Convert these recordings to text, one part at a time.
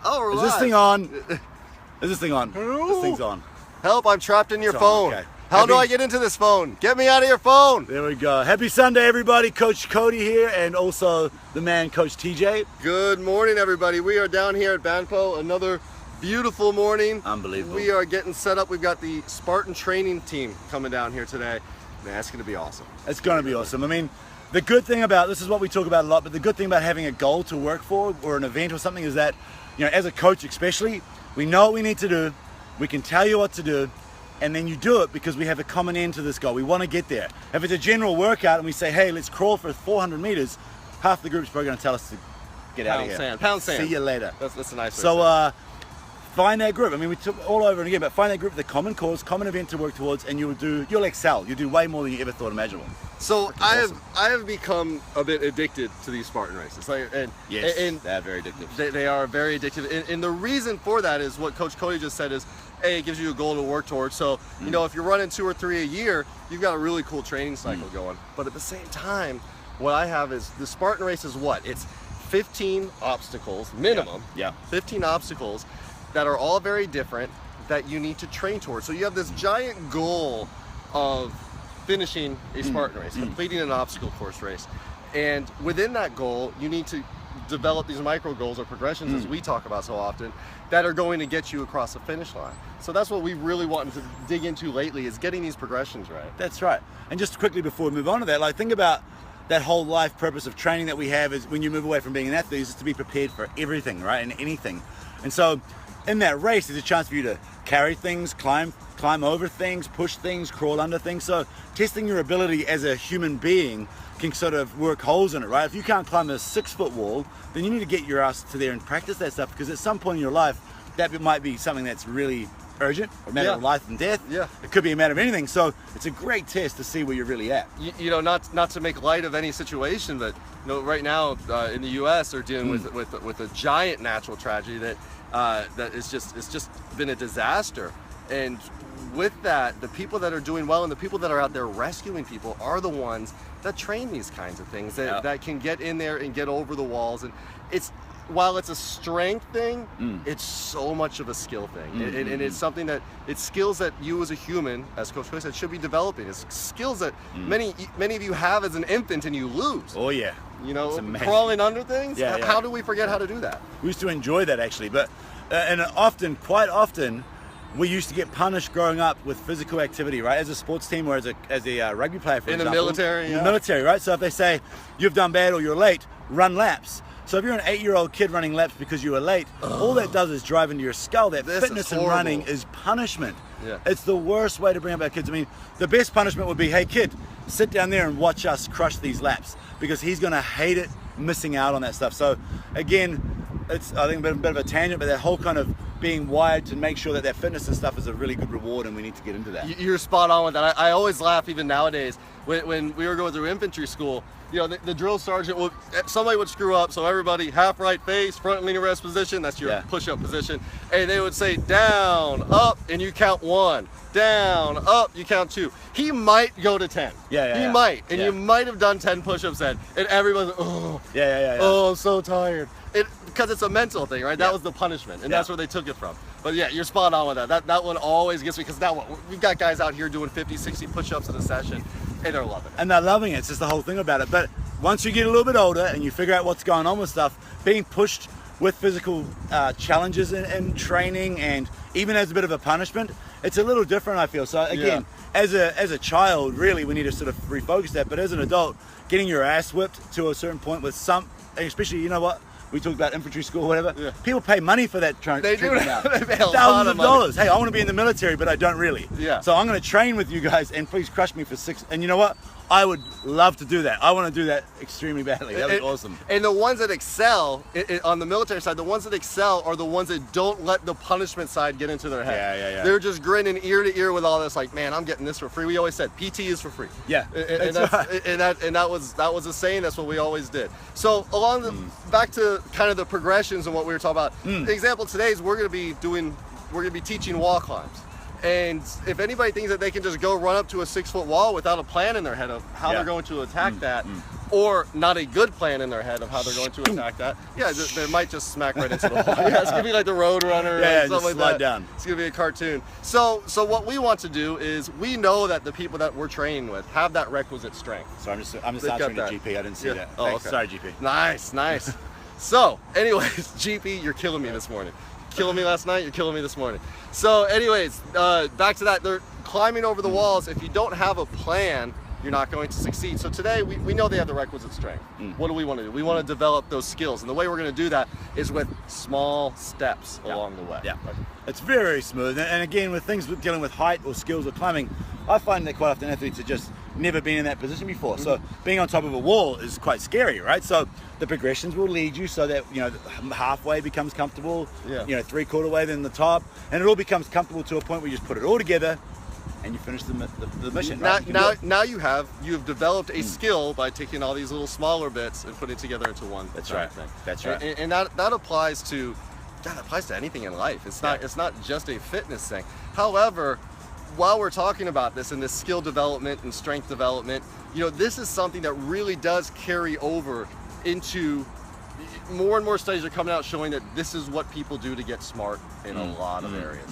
Oh, we're Is live. this thing on? Is this thing on? This thing's on. Help, I'm trapped in your It's on, phone. okay. How do I get into this phone? Get me out of your phone. There we go. Happy Sunday, everybody. Coach Cody here, and also the man, Coach TJ. Good morning, everybody. We are down here at Banpo. Another beautiful morning. Unbelievable. We are getting set up. We've got the Spartan training team coming down here today. Man, that's going to be awesome. It's going to be awesome. I mean, the good thing about, this is what we talk about a lot, but the good thing about having a goal to work for or an event or something is that, you know, as a coach especially, we know what we need to do. We can tell you what to do. And then you do it because we have a common end to this goal. We want to get there. If it's a general workout and we say, hey, let's crawl for 400 meters, half the group's probably going to tell us to get out of here. Pound sand. See you later. That's a nice way So find that group. I mean, we took all over and again, but find that group with a common cause, common event to work towards, and you'll excel. You'll do way more than you ever thought imaginable. So I have become a bit addicted to these Spartan races. Yes, they're very addictive. They are very addictive. And the reason for that is what Coach Cody just said is, A, it gives you a goal to work towards. So, you know, if you're running 2 or 3 a year, you've got a really cool training cycle going. But at the same time, what I have is the Spartan race is what? It's 15 obstacles, minimum. Yeah. 15 obstacles that are all very different that you need to train towards. So you have this giant goal of finishing a Spartan race, completing an obstacle course race. And within that goal, you need to develop these micro goals or progressions, as we talk about so often, that are going to get you across the finish line. So that's what we really wanted to dig into lately, is getting these progressions right. That's right. And just quickly before we move on to that, like think about that whole life purpose of training that we have is when you move away from being an athlete is just to be prepared for everything, right? And anything. And so in that race, there's a chance for you to carry things, climb over things, push things, crawl under things. So testing your ability as a human being can sort of work holes in it, right? If you can't climb a 6-foot wall, then you need to get your ass to there and practice that stuff, because at some point in your life, that might be something that's really urgent, a matter of life and death. Yeah. It could be a matter of anything. So it's a great test to see where you're really at. You know, not to make light of any situation, but you know, right now in the U.S. they're dealing with a giant natural tragedy that it's just been a disaster. And with that, the people that are doing well and the people that are out there rescuing people are the ones that train these kinds of things, that can get in there and get over the walls. And while it's a strength thing, it's so much of a skill thing. And it's something that, it's skills that you as a human, as Coach Cody said, should be developing. It's skills that many of you have as an infant and you lose. Oh yeah. You know, crawling under things. Yeah. How do we forget how to do that? We used to enjoy that actually, but quite often, we used to get punished growing up with physical activity, right? As a sports team or as a rugby player, for example. In the military, In the military, right? So if they say, you've done bad or you're late, run laps. So if you're an 8-year-old kid running laps because you were late, all that does is drive into your skull. That fitness and running is punishment. Yeah. It's the worst way to bring up our kids. I mean, the best punishment would be, hey kid, sit down there and watch us crush these laps, because he's gonna hate it missing out on that stuff. So again, it's, I think, a bit of a tangent, but that whole kind of being wired to make sure that fitness and stuff is a really good reward, and we need to get into that. You're spot on with that. I always laugh, even nowadays, when we were going through infantry school. You know, the drill sergeant somebody would screw up, so everybody half right face, front leaning rest position, that's your push-up position, and they would say down, up, and you count 1, down, up, you count 2. He might go to 10. He might, and you might have done 10 push-ups then, and everybody's like, oh, oh, I'm so tired. Because it's a mental thing, right? That was the punishment, and that's where they took it from. But yeah, you're spot on with that. That one always gets me, because now we've got guys out here doing 50, 60 push-ups in a session, and they're loving it. And they're loving it. It's just the whole thing about it. But once you get a little bit older and you figure out what's going on with stuff, being pushed with physical challenges and training, and even as a bit of a punishment, it's a little different, I feel. So again, as a child, really, we need to sort of refocus that. But as an adult, getting your ass whipped to a certain point with especially, you know what? We talked about infantry school, whatever. Yeah. People pay money for that treatment now. They pay thousands of dollars. Hey, I want to be in the military, but I don't really. Yeah. So I'm going to train with you guys, and please crush me for 6. And you know what? I would love to do that. I want to do that extremely badly. That would be awesome. And the ones that excel on the military side, the ones that excel are the ones that don't let the punishment side get into their head. Yeah. They're just grinning ear to ear with all this, like, man, I'm getting this for free. We always said PT is for free. Yeah. And that was a saying. That's what we always did. So along the back to kind of the progressions and what we were talking about. The example today is we're going to be teaching wall climbs. And if anybody thinks that they can just go run up to a 6-foot wall without a plan in their head of how they're going to attack that, or not a good plan in their head of how they're going to attack that. Yeah, they might just smack right into the wall. Yeah, it's gonna be like the Road Runner, yeah, something like slide that. Down. It's gonna be a cartoon. So what we want to do is we know that the people that we're training with have that requisite strength. So I'm just answering the GP. I didn't see that. Oh, Thanks. okay. Sorry, GP. Nice. So, anyways, GP, you're killing me this morning. Killing me last night, you're killing me this morning. So, anyways, back to that. They're climbing over the walls. If you don't have a plan, you're not going to succeed. So today, we know they have the requisite strength. What do we want to do? We want to develop those skills. And the way we're going to do that is with small steps along the way. Yeah, it's very smooth. And again, with things dealing with height or skills or climbing, I find that quite often athletes have just never been in that position before. So being on top of a wall is quite scary, right? So the progressions will lead you so that, halfway becomes comfortable, 3/4 way, then the top, and it all becomes comfortable to a point where you just put it all together and you finish the mission. Now you have developed a skill by taking all these little smaller bits and putting it together into one. That's right. Thing. That's right. And that applies to anything in life. It's not just a fitness thing. However, while we're talking about this and this skill development and strength development, this is something that really does carry over into more and more studies are coming out showing that this is what people do to get smart in a lot of areas.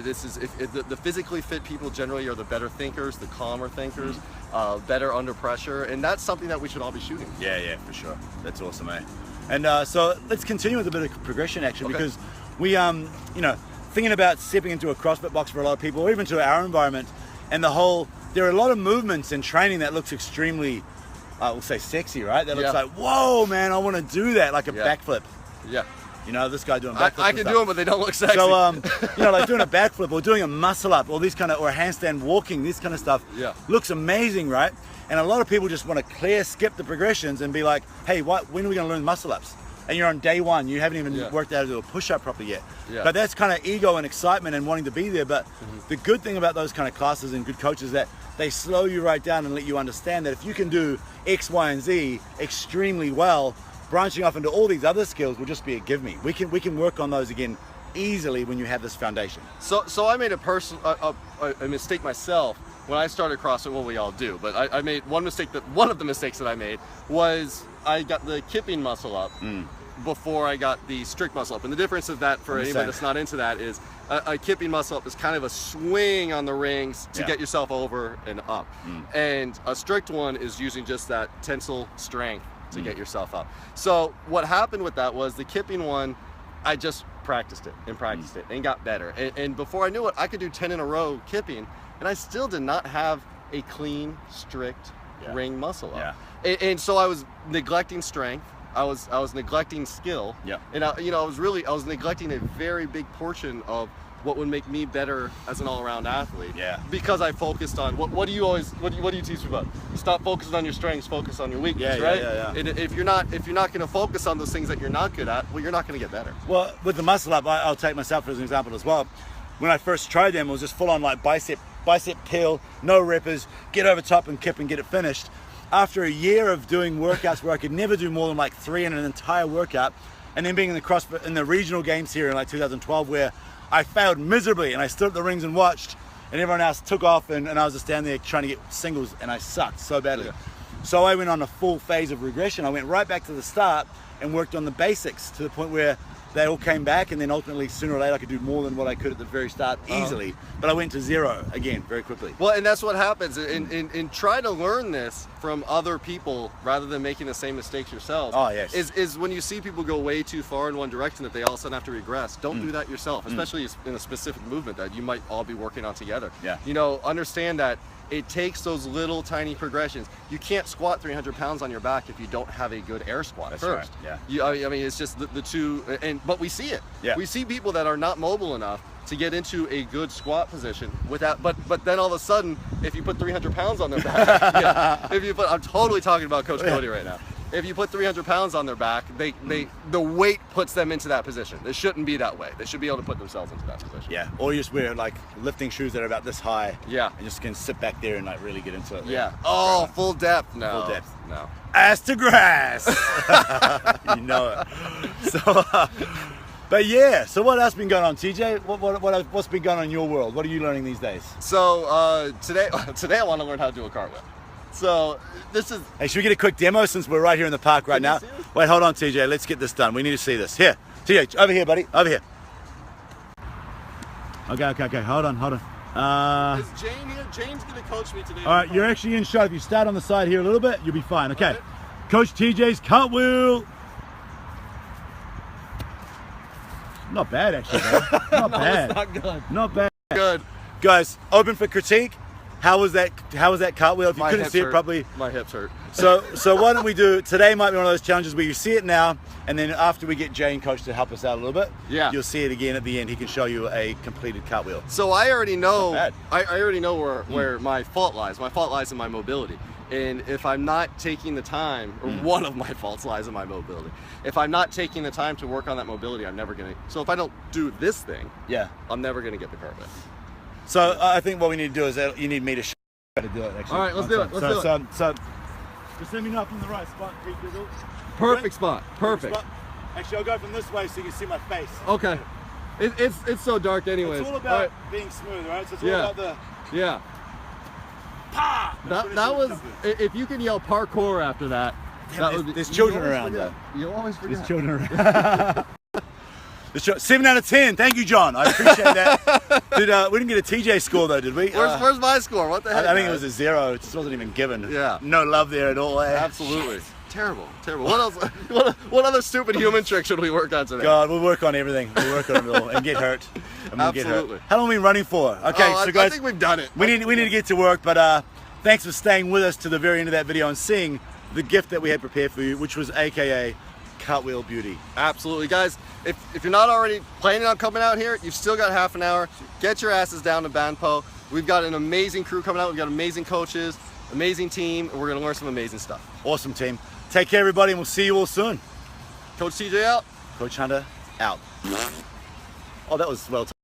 This is the physically fit people generally are the better thinkers, the calmer thinkers, better under pressure, and that's something that we should all be shooting for. Yeah, for sure. That's awesome, eh? And so let's continue with a bit of progression action because we, thinking about stepping into a CrossFit box for a lot of people, or even to our environment, and there are a lot of movements and training that looks extremely, we'll say sexy, right? That looks like, whoa, man, I want to do that, like a backflip. Yeah. This guy doing backflips. I can do them, but they don't look sexy. So, like doing a backflip or doing a muscle up or or a handstand walking, this kind of stuff looks amazing, right? And a lot of people just want to skip the progressions and be like, hey, when are we going to learn muscle ups? And you're on day one, you haven't even worked out how to do a push-up properly yet. Yeah. But that's kind of ego and excitement and wanting to be there. But the good thing about those kind of classes and good coaches is that they slow you right down and let you understand that if you can do X, Y, and Z extremely well, branching off into all these other skills will just be a give me. We can work on those again easily when you have this foundation. So I made a mistake myself when I started CrossFit. Well, we all do, but I made one mistake. One of the mistakes that I made was I got the kipping muscle up before I got the strict muscle up. And the difference of that for anybody that's not into that is a kipping muscle up is kind of a swing on the rings to get yourself over and up. And a strict one is using just that tensile strength to get yourself up. So what happened with that was the kipping one, I just practiced it and got better. And before I knew it, I could do 10 in a row kipping, and I still did not have a clean, strict ring muscle up. And so I was neglecting strength. I was neglecting skill. And I was neglecting a very big portion of what would make me better as an all-around athlete. Because I focused on what do you teach me about? Stop focusing on your strengths, focus on your weakness, right? And if you're not going to focus on those things that you're not good at, well, you're not going to get better. Well, with the muscle up, I'll take myself as an example as well. When I first tried them, it was just full on like bicep kill, no reppers, get over top and kip and get it finished. After a year of doing workouts where I could never do more than like 3 in an entire workout, and then being in the CrossFit in the regional games here in like 2012 where I failed miserably and I stood at the rings and watched and everyone else took off and I was just down there trying to get singles and I sucked so badly. So I went on a full phase of regression. I went right back to the start and worked on the basics to the point where they all came back, and then ultimately sooner or later I could do more than what I could at the very start easily. But I went to zero again very quickly. Well, and that's what happens. And try to learn this from other people rather than making the same mistakes yourself. Is when you see people go way too far in one direction that they all of a sudden have to regress. Don't do that yourself, especially in a specific movement that you might all be working on together. Understand that it takes those little tiny progressions. You can't squat 300 pounds on your back if you don't have a good air squat first. I mean, it's just the two, but we see it. We see people that are not mobile enough to get into a good squat position without, but then all of a sudden, if you put 300 pounds on their back, I'm totally talking about Coach Cody right now. If you put 300 pounds on their back, the weight puts them into that position. It shouldn't be that way. They should be able to put themselves into that position. Or you just wear like lifting shoes that are about this high. And just can sit back there and like really get into it. Oh, full depth. No. Full depth. No. Ass to grass. You know it. So, but yeah. So what else been going on, TJ? What's been going on in your world? What are you learning these days? So today I want to learn how to do a cartwheel. So this is. Hey, should we get a quick demo since we're right here in the park right now? Wait, hold on, TJ. Let's get this done. We need to see this. Here, TJ, over here, buddy. Over here. Okay. Hold on. Is Jane here? Jane's gonna coach me today. All right, you're actually in shot. If you start on the side here a little bit, you'll be fine. Okay. Right. Coach TJ's cartwheel. Not bad, actually. Not bad. It's not good. Not bad. Good. Guys, open for critique. How was that cartwheel? If you couldn't see it properly. My hips hurt. So why don't we do, today might be one of those challenges where you see it now, and then after we get Jane coach to help us out a little bit, you'll see it again at the end. He can show you a completed cartwheel. So I already know, I already know where my fault lies. My fault lies in my mobility. And if I'm not taking the time, or one of my faults lies in my mobility. If I'm not taking the time to work on that mobility, I'm never gonna, so if I don't do this thing, I'm never gonna get the cartwheel. So I think what we need to do is you need me to show you how to do it, actually. All right, let's do it. Let's do it. So just let me know from the right spot. Perfect spot. Perfect. Actually, I'll go from this way so you can see my face. Okay. It's so dark anyways. It's all about being smooth, right? So it's all about the... Yeah. That was, if you can yell parkour after that, there's children around though. You always forget. There's children around. 7 out of 10. Thank you, John. I appreciate that. We didn't get a TJ score though, did we? Where's my score? What the heck? I think it was a 0. It just wasn't even given. Yeah. No love there at all. Absolutely. Terrible. What else? What other stupid human trick should we work on today? God, we'll work on everything. We'll work on it all and get hurt. Absolutely. How long have we been running for? Okay, so guys, I think we've done it. We need to get to work, but thanks for staying with us to the very end of that video and seeing the gift that we had prepared for you, which was AKA Cartwheel Beauty. Absolutely, guys. If you're not already planning on coming out here, you've still got half an hour. Get your asses down to Banpo. We've got an amazing crew coming out. We've got amazing coaches, amazing team, and we're gonna learn some amazing stuff. Awesome team. Take care, everybody, and we'll see you all soon. Coach TJ out. Coach Hunter out. Oh, that was well taken.